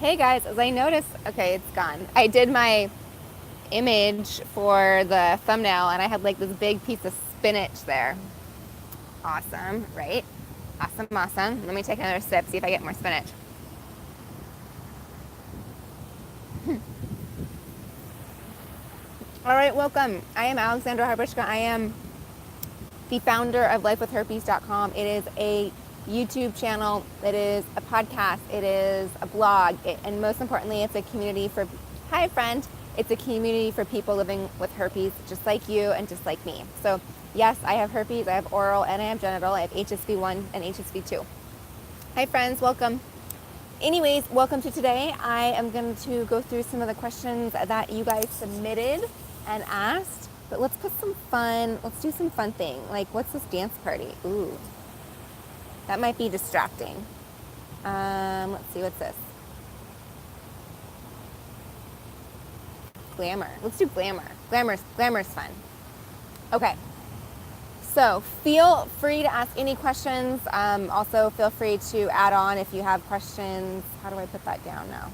Hey guys, as I noticed, okay, it's gone. I did my image for the thumbnail and I had like this big piece of spinach there. Awesome, right? Awesome, awesome. Let me take another sip, see if I get more spinach. All right, welcome. I am Alexandra Harbushka. I am the founder of lifewithherpes.com. It is a YouTube channel, it is a podcast, it is a blog, and most importantly, it's a community for, hi friend, it's a community for people living with herpes, just like you and just like me. So yes, I have herpes, I have oral, and I have genital. I have HSV1 and HSV2. Hi friends, welcome. Anyways, welcome to today. I am going to go through some of the questions that you guys submitted and asked, but let's do some fun thing. Like, what's this dance party? Ooh, that might be distracting. Let's see, what's this? Glamour. Let's do glamour. Glamour's fun. Okay. So feel free to ask any questions. Also, feel free to add on if you have questions. How do I put that down now?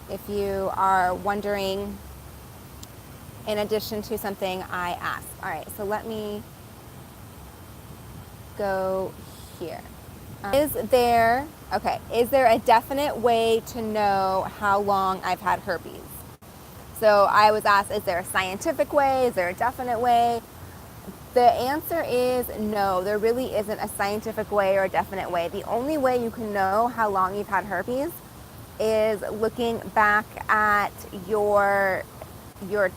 If you are wondering in addition to something I asked. All right, so let me go here. Is there a definite way to know how long I've had herpes? So I was asked, is there a scientific way? Is there a definite way? The answer is no, there really isn't a scientific way or a definite way. The only way you can know how long you've had herpes is looking back at your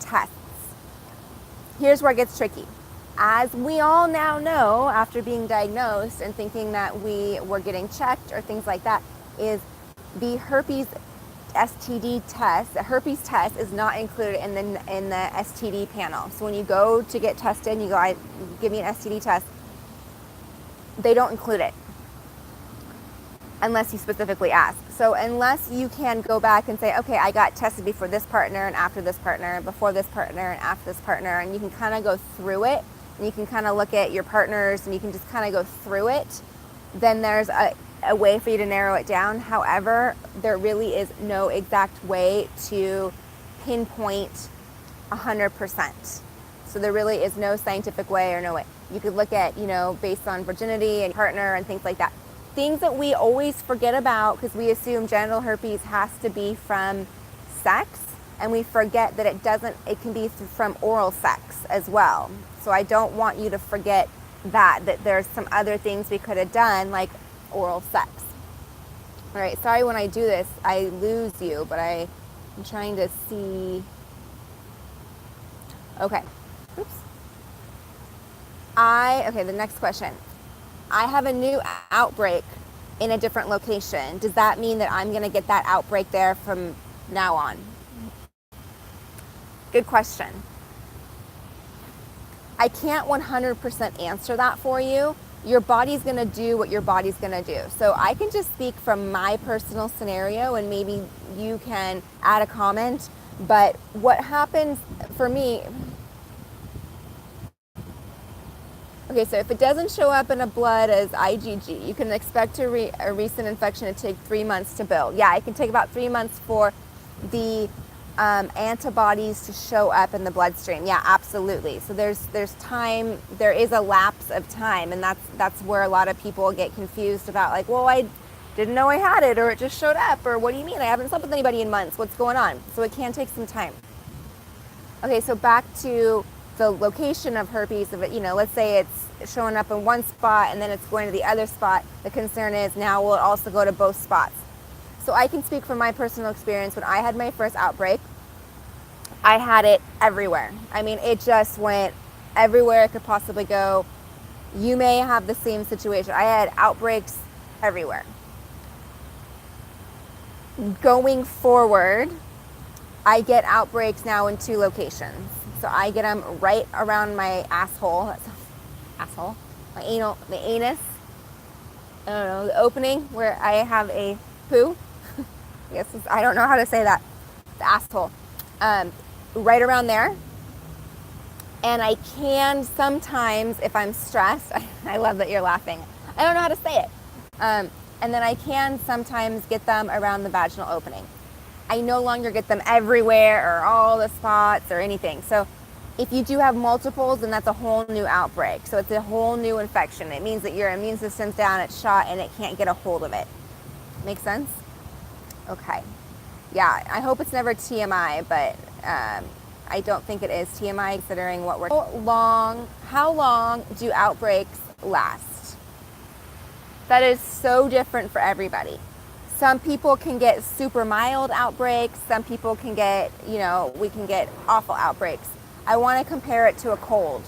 tests. Here's where it gets tricky. As we all now know, after being diagnosed and thinking that we were getting checked or things like that, is the herpes STD test. The herpes test is not included in the STD panel. So when you go to get tested and you go, give me an STD test, they don't include it unless you specifically ask. So unless you can go back and say, okay, I got tested before this partner and after this partner, before this partner and after this partner, and you can kind of go through it, and you can kind of look at your partners and you can just kind of go through it, then there's a way for you to narrow it down. However, there really is no exact way to pinpoint 100%. So there really is no scientific way or no way. You could look at, based on virginity and partner and things like that. Things that we always forget about because we assume genital herpes has to be from sex, and we forget that it can be from oral sex as well. So I don't want you to forget that there's some other things we could have done, like oral sex. All right, sorry when I do this, I lose you, but I'm trying to see. Okay, oops. The next question. I have a new outbreak in a different location. Does that mean that I'm gonna get that outbreak there from now on? Good question. I can't 100% answer that for you. Your body's gonna do what your body's gonna do. So I can just speak from my personal scenario and maybe you can add a comment. But what happens for me, okay, so if it doesn't show up in a blood as IgG, you can expect a recent infection to take 3 months to build. Yeah, it can take about 3 months for the antibodies to show up in the bloodstream. Yeah, absolutely. So there's time, there is a lapse of time, and that's where a lot of people get confused about, like, well, I didn't know I had it, or it just showed up, or what do you mean? I haven't slept with anybody in months. What's going on? So it can take some time. Okay, so back to the location of herpes. Of it, let's say it's showing up in one spot and then it's going to the other spot. The concern is now will it also go to both spots? So I can speak from my personal experience. When I had my first outbreak, I had it everywhere. I mean, it just went everywhere it could possibly go. You may have the same situation. I had outbreaks everywhere. Going forward, I get outbreaks now in 2 locations. So I get them right around my asshole. That's asshole. The anus. I don't know, the opening where I have a poo. I don't know how to say that. The asshole. Right around there. And I can sometimes, if I'm stressed, I love that you're laughing. I don't know how to say it. And then I can sometimes get them around the vaginal opening. I no longer get them everywhere or all the spots or anything. So if you do have multiples, then that's a whole new outbreak. So it's a whole new infection. It means that your immune system's down, it's shot, and it can't get a hold of it. Make sense? Okay. Yeah, I hope it's never TMI, but I don't think it is TMI considering what we're... How long do outbreaks last? That is so different for everybody. Some people can get super mild outbreaks. Some people can get, we can get awful outbreaks. I want to compare it to a cold.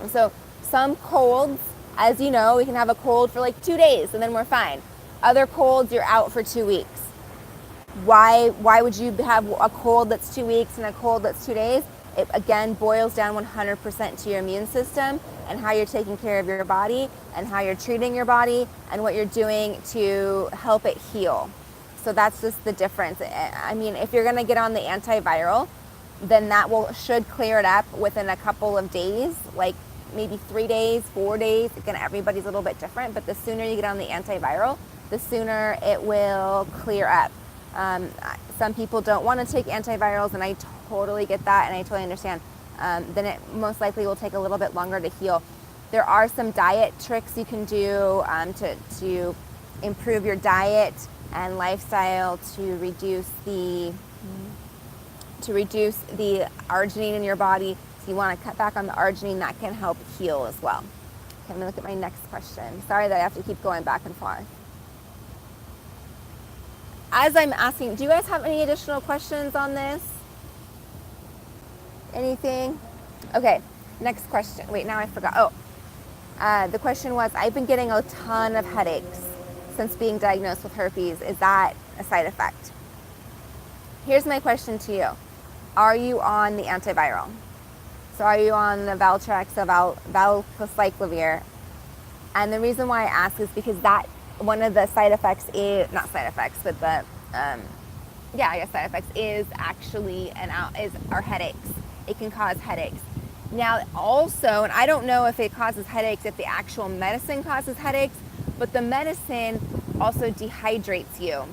So some colds, as you know, we can have a cold for like 2 days and then we're fine. Other colds, you're out for 2 weeks. Why would you have a cold that's 2 weeks and a cold that's 2 days? It again boils down 100% to your immune system and how you're taking care of your body and how you're treating your body and what you're doing to help it heal. So that's just the difference. I mean, if you're gonna get on the antiviral, then that should clear it up within a couple of days, like maybe 3 days, 4 days. Again, everybody's a little bit different, but the sooner you get on the antiviral, the sooner it will clear up. Some people don't want to take antivirals, and I totally get that, and I totally understand. Then it most likely will take a little bit longer to heal. There are some diet tricks you can do to improve your diet and lifestyle to reduce the arginine in your body. So you want to cut back on the arginine. That can help heal as well. Okay, I'm going to look at my next question. Sorry that I have to keep going back and forth. As I'm asking, do you guys have any additional questions on this? Anything? Okay, next question. Wait, now I forgot. The question was, I've been getting a ton of headaches since being diagnosed with herpes. Is that a side effect? Here's my question to you. Are you on the antiviral? So are you on the Valtrex or valprocyclovir? And the reason why I ask is because that one of the side effects is, not side effects, but the, side effects is actually are headaches. It can cause headaches. Now also, and I don't know if it causes headaches, if the actual medicine causes headaches, but the medicine also dehydrates you.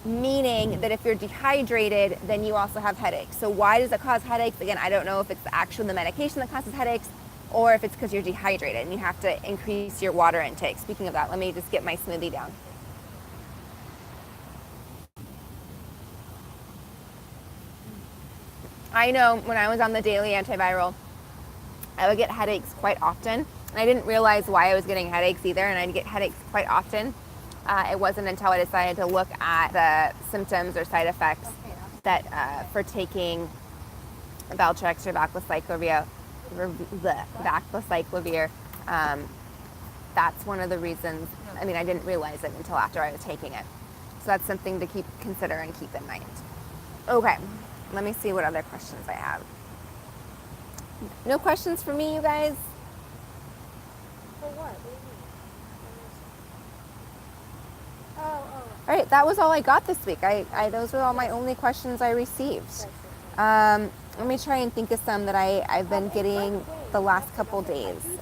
Meaning that if you're dehydrated, then you also have headaches. So why does it cause headaches? Again, I don't know if it's actually the medication that causes headaches or if it's because you're dehydrated and you have to increase your water intake. Speaking of that, let me just get my smoothie down. I know when I was on the daily antiviral, I would get headaches quite often. And I didn't realize why I was getting headaches either, and I'd get headaches quite often. It wasn't until I decided to look at the symptoms or side effects that for taking Valtrex or valprocyclovir, that's one of the reasons. I mean, I didn't realize it until after I was taking it. So that's something to consider and keep in mind. Okay, let me see what other questions I have. No questions for me, you guys? For what? What do you mean? All right, that was all I got this week. Those were all my only questions I received. Let me try and think of some that I've been getting the last couple days. Just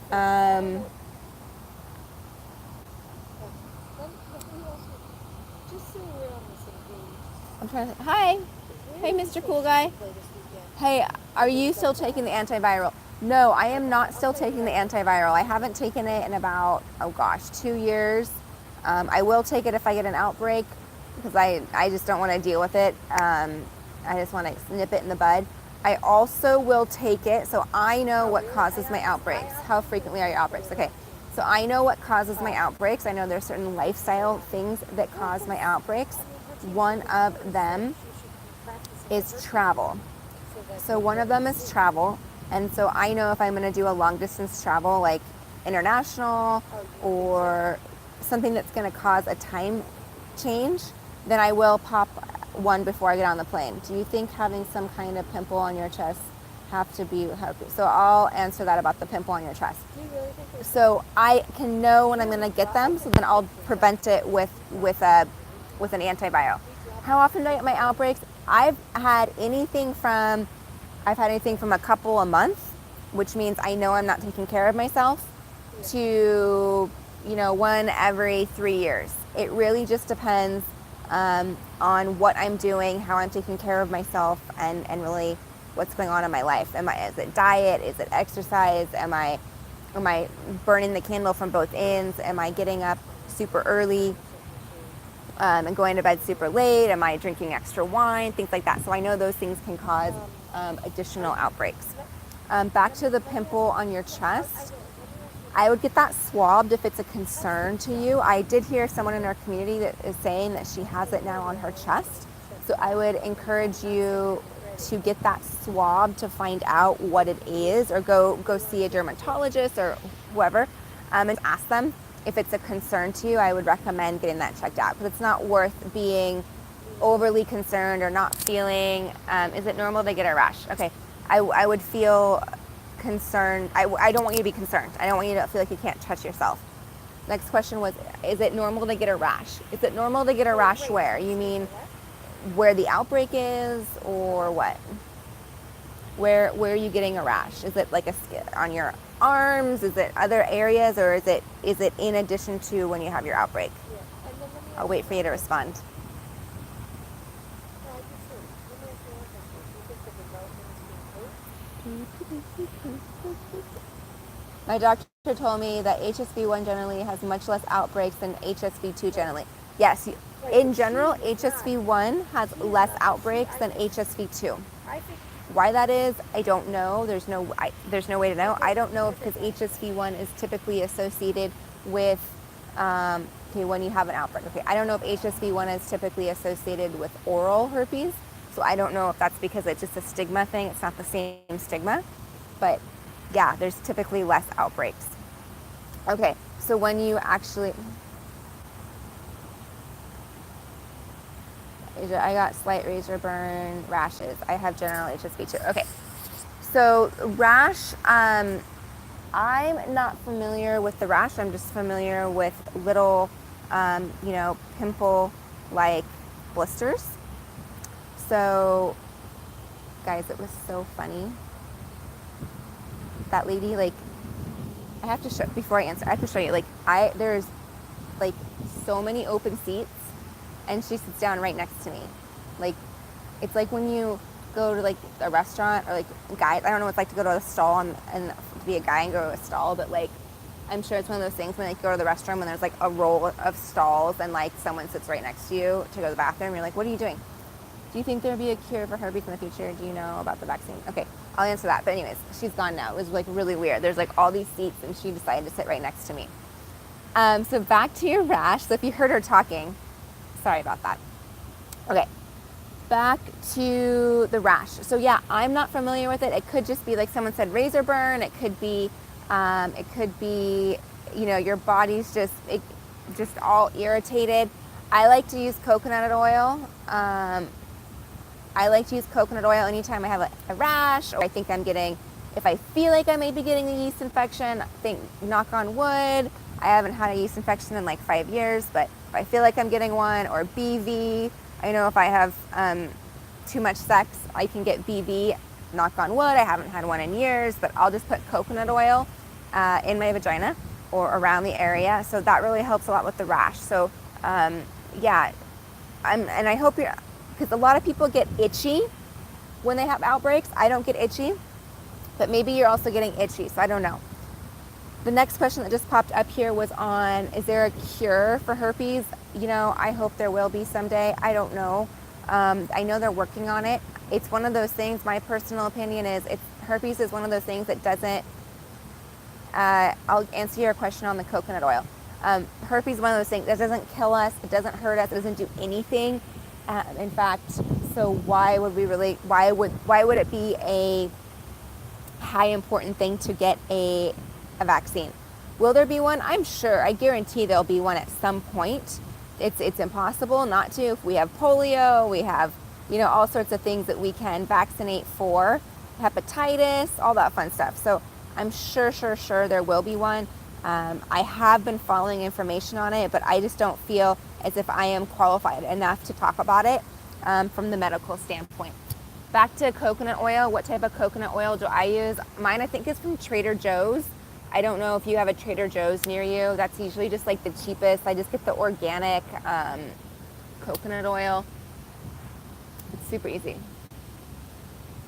so we're on the same page. I'm trying to think. Hi, Mr. Cool Guy. Hey, are you still taking the antiviral? No, I am not still taking the antiviral. I haven't taken it in about, 2 years. I will take it if I get an outbreak because I just don't want to deal with it. I just want to nip it in the bud. I also will take it, so I know what causes my outbreaks. How frequently are your outbreaks? Okay, so I know what causes my outbreaks. I know there's certain lifestyle things that cause my outbreaks. One of them is travel. So one of them is travel. And so I know if I'm going to do a long distance travel, like international or something that's going to cause a time change, then I will pop one before I get on the plane. Do you think having some kind of pimple on your chest have to be herpes? So I'll answer that about the pimple on your chest. Do you really think so I can know when I'm going to get them, so then I'll prevent it with an antiviral. How often do I get my outbreaks? I've had anything from a couple a month, which means I know I'm not taking care of myself, to one every 3 years. It really just depends on what I'm doing, how I'm taking care of myself, and really what's going on in my life. Is it diet? Is it exercise? Am I burning the candle from both ends? Am I getting up super early and going to bed super late? Am I drinking extra wine? Things like that. So I know those things can cause additional outbreaks. Back to the pimple on your chest. I would get that swabbed if it's a concern to you. I did hear someone in our community that is saying that she has it now on her chest. So I would encourage you to get that swab to find out what it is, or go see a dermatologist or whoever and ask them if it's a concern to you. I would recommend getting that checked out, because it's not worth being overly concerned or not feeling. Is it normal to get a rash? Okay, I would feel concerned. I don't want you to be concerned. I don't want you to feel like you can't touch yourself. Next question was, is it normal to get a rash? Is it normal to get a rash where? You mean where the outbreak is, or what? Where are you getting a rash? Is it like on your arms? Is it other areas, or is it in addition to when you have your outbreak? I'll wait for you to respond. My doctor told me that HSV1 generally has much less outbreaks than HSV2 generally. Yes, in general, HSV1 has less outbreaks than HSV2. Why that is, I don't know. There's no way to know. I don't know if because HSV1 is typically associated with when you have an outbreak. Okay, I don't know if HSV1 is typically associated with oral herpes. So I don't know if that's because it's just a stigma thing. It's not the same stigma, but yeah, there's typically less outbreaks. Okay, so when you actually, I got slight razor burn rashes. I have general HSV too. Okay, so rash, I'm not familiar with the rash. I'm just familiar with little, pimple-like blisters. So, guys, it was so funny. That lady, I have to show, before I answer, I have to show you, there's, so many open seats, and she sits down right next to me. It's like when you go to, a restaurant, or, guys, I don't know what it's like to go to a stall and to be a guy and go to a stall, but, I'm sure it's one of those things when you go to the restroom when there's, a row of stalls and, someone sits right next to you to go to the bathroom. You're like, what are you doing? Do you think there'll be a cure for herpes in the future? Do you know about the vaccine? Okay, I'll answer that. But anyways, she's gone now. It was really weird. There's all these seats, and she decided to sit right next to me. So back to your rash. So if you heard her talking, sorry about that. Okay, back to the rash. So yeah, I'm not familiar with it. It could just be like someone said, razor burn. It could be, your body's just all irritated. I like to use coconut oil. I like to use coconut oil anytime I have a rash, or I think if I feel like I may be getting a yeast infection. Knock on wood, I haven't had a yeast infection in 5 years, but if I feel like I'm getting one, or BV, I know if I have too much sex, I can get BV. Knock on wood, I haven't had one in years, but I'll just put coconut oil in my vagina or around the area. So that really helps a lot with the rash. So yeah, and I hope because a lot of people get itchy when they have outbreaks. I don't get itchy, but maybe you're also getting itchy, so I don't know. The next question that just popped up here was on, is there a cure for herpes? I hope there will be someday. I don't know. I know they're working on it. It's one of those things, my personal opinion is, herpes is one of those things that doesn't, I'll answer your question on the coconut oil. Herpes is one of those things that doesn't kill us, it doesn't hurt us, it doesn't do anything. In fact, so why would it be a high important thing to get a vaccine? Will there be one? I'm sure. I guarantee there'll be one at some point. It's impossible not to. If we have polio, we have all sorts of things that we can vaccinate for, hepatitis, all that fun stuff. So I'm sure there will be one. I have been following information on it, but I just don't feel as if I am qualified enough to talk about it from the medical standpoint. Back to coconut oil. What type of coconut oil do I use? Mine, I think, is from Trader Joe's. I don't know if you have a Trader Joe's near you. That's usually just like the cheapest. I just get the organic coconut oil. It's super easy.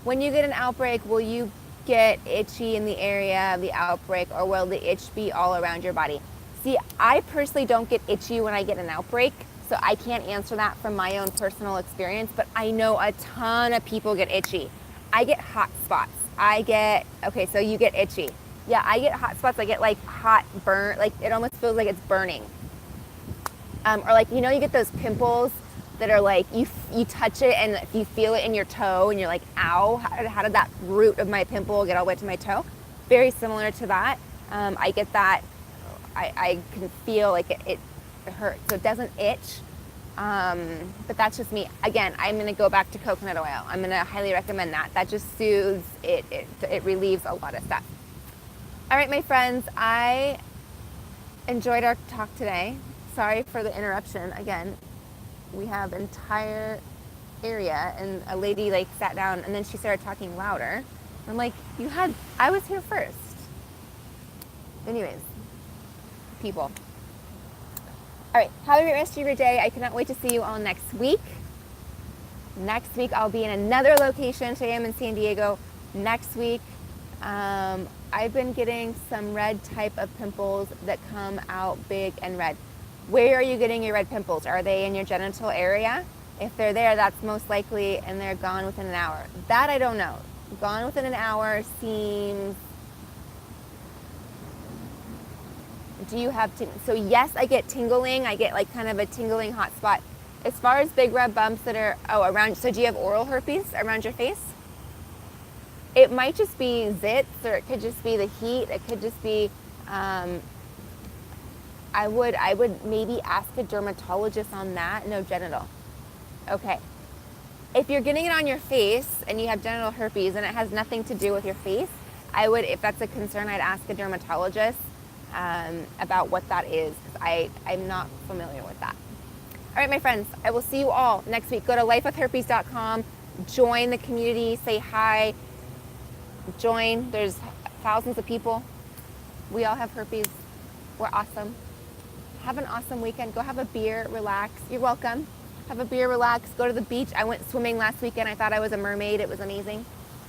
When you get an outbreak, will you get itchy in the area of the outbreak, or will the itch be all around your body? See, I personally don't get itchy when I get an outbreak, so I can't answer that from my own personal experience, but I know a ton of people get itchy. I get hot spots. Okay, so you get itchy. Yeah, I get hot spots. I get like hot burn, like it almost feels like it's burning. Or like, you get those pimples that are like, you touch it and you feel it in your toe and you're like, ow, how did that root of my pimple get all the way to my toe? Very similar to that. I get that. I can feel like it hurts. So it doesn't itch. But that's just me. Again, I'm going to go back to coconut oil. I'm going to highly recommend that. That just soothes it. It relieves a lot of stuff. All right, my friends, I enjoyed our talk today. Sorry for the interruption. Again, we have entire area, and a lady like sat down and then she started talking louder. I'm like, I was here first. Anyways, people. All right, have a great rest of your day. I cannot wait to see you all next week. Next week, I'll be in another location. Today I'm in San Diego. Next week, I've been getting some red type of pimples that come out big and red. Where are you getting your red pimples? Are they in your genital area? If they're there, that's most likely, and they're gone within an hour. That I don't know. Gone within an hour seems... Do you have... So yes, I get tingling. I get like kind of a tingling hot spot. As far as big red bumps that are, around... So do you have oral herpes around your face? It might just be zits, or it could just be the heat. It could just be... I would maybe ask a dermatologist on that. No, genital. Okay. If you're getting it on your face and you have genital herpes and it has nothing to do with your face, if that's a concern, I'd ask a dermatologist about what that is, because I'm not familiar with that. All right, my friends, I will see you all next week. Go to lifewithherpes.com, join the community, say hi, join. There's thousands of people. We all have herpes. We're awesome. Have an awesome weekend. Go have a beer, relax. You're welcome. Have a beer, relax. Go to the beach. I went swimming last weekend. I thought I was a mermaid. It was amazing.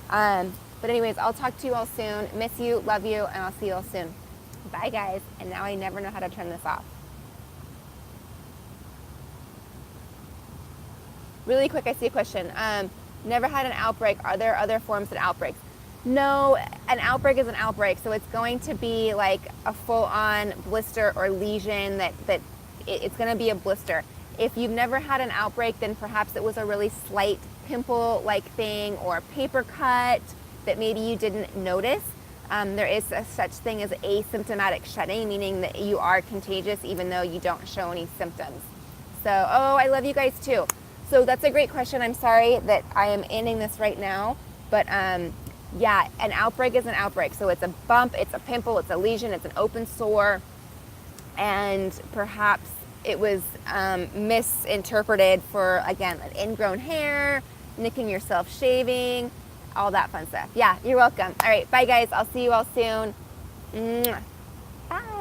But anyways, I'll talk to you all soon. Miss you, love you, and I'll see you all soon. Bye, guys. And now I never know how to turn this off. Really quick, I see a question. Never had an outbreak. Are there other forms of outbreaks? No, an outbreak is an outbreak. So it's going to be like a full-on blister or lesion that it's going to be a blister. If you've never had an outbreak, then perhaps it was a really slight pimple-like thing or a paper cut that maybe you didn't notice. There is such thing as asymptomatic shedding, meaning that you are contagious even though you don't show any symptoms. So, I love you guys too. So that's a great question. I'm sorry that I am ending this right now, but yeah, an outbreak is an outbreak. So it's a bump, it's a pimple, it's a lesion, it's an open sore, and perhaps it was misinterpreted for, again, an ingrown hair, nicking yourself shaving, all that fun stuff. Yeah, you're welcome. All right, bye guys. I'll see you all soon. Mwah. Bye.